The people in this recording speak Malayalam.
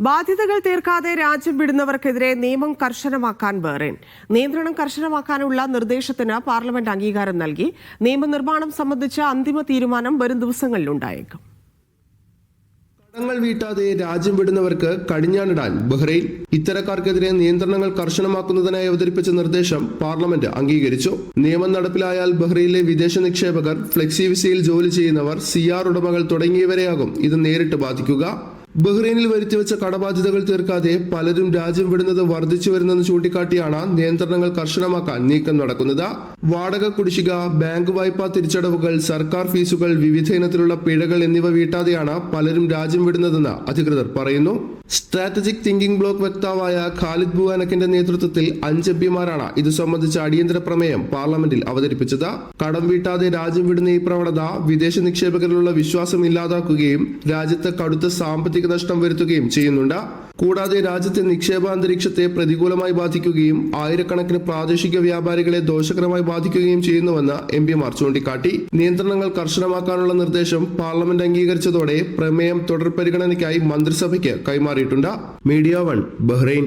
ബാധ്യതകൾ തീർക്കാതെ രാജ്യം വിടുന്നവർക്കെതിരെ നിയമം കർശനമാക്കാൻ ബഹ്റൈൻ. നിയന്ത്രണം കർശനമാക്കാനുള്ള നിർദ്ദേശത്തിന് പാർലമെന്റ് അംഗീകാരം നൽകി. നിയമനിർമ്മാണം സംബന്ധിച്ച അന്തിമ തീരുമാനം വരും ദിവസങ്ങളിൽ ഉണ്ടായേക്കും. കടങ്ങൾ വീട്ടാതെ രാജ്യം വിടുന്നവർക്ക് കടിഞ്ഞാണിടാൻ ബഹ്റൈൻ. ഇത്തരക്കാർക്കെതിരെ നിയന്ത്രണങ്ങൾ കർശനമാക്കുന്നതിനായി അവതരിപ്പിച്ച നിർദ്ദേശം പാർലമെന്റ് അംഗീകരിച്ചു. നിയമം നടപ്പിലായാൽ ബഹ്റൈനിലെ വിദേശ നിക്ഷേപകർ, ഫ്ലെക്സി വിസയിൽ ജോലി ചെയ്യുന്നവർ, സിആർ ഉടമകൾ തുടങ്ങിയവരെയാകും ഇത് നേരിട്ട് ബാധിക്കുക. ബഹ്റൈനിൽ വരുത്തിവെച്ച കടബാധ്യതകൾ തീർക്കാതെ പലരും രാജ്യം വിടുന്നത് വർദ്ധിച്ചു വരുന്നെന്ന് ചൂണ്ടിക്കാട്ടിയാണ് നിയന്ത്രണങ്ങൾ കർശനമാക്കാൻ നീക്കം നടക്കുന്നത്. വാടക കുടിശ്ശിക, ബാങ്ക് വായ്പാ തിരിച്ചടവുകൾ, സർക്കാർ ഫീസുകൾ, വിവിധ ഇനത്തിലുള്ള പിഴകൾ എന്നിവ വീട്ടാതെയാണ് പലരും രാജ്യം വിടുന്നതെന്ന് അധികൃതർ പറയുന്നു. സ്ട്രാറ്റജിക് തിങ്കിംഗ് ബ്ലോക്ക് വക്താവായ ഖാലിദ് ബുവാനക്കിന്റെ നേതൃത്വത്തിൽ 5 എംപിമാരാണ് ഇത് സംബന്ധിച്ച അടിയന്തര പ്രമേയം പാർലമെന്റിൽ അവതരിപ്പിച്ചത്. കടം വീട്ടാതെ രാജ്യം വിടുന്ന ഈ പ്രവണത വിദേശ നിക്ഷേപകരിലുള്ള വിശ്വാസം ഇല്ലാതാക്കുകയും രാജ്യത്ത് കടുത്ത സാമ്പത്തിക നഷ്ടം വരുത്തുകയും ചെയ്യുന്നുണ്ട്. കൂടാതെ രാജ്യത്തെ നിക്ഷേപാന്തരീക്ഷത്തെ പ്രതികൂലമായി ബാധിക്കുകയും ആയിരക്കണക്കിന് പ്രാദേശിക വ്യാപാരികളെ ദോഷകരമായി ബാധിക്കുകയും ചെയ്യുന്നുവെന്ന് എംപിമാർ ചൂണ്ടിക്കാട്ടി. നിയന്ത്രണങ്ങൾ കർശനമാക്കാനുള്ള നിർദ്ദേശം പാർലമെന്റ് അംഗീകരിച്ചതോടെ പ്രമേയം തുടർ പരിഗണനയ്ക്കായി മന്ത്രിസഭയ്ക്ക് കൈമാറിയിട്ടുണ്ട്. Media 1 Bahrain.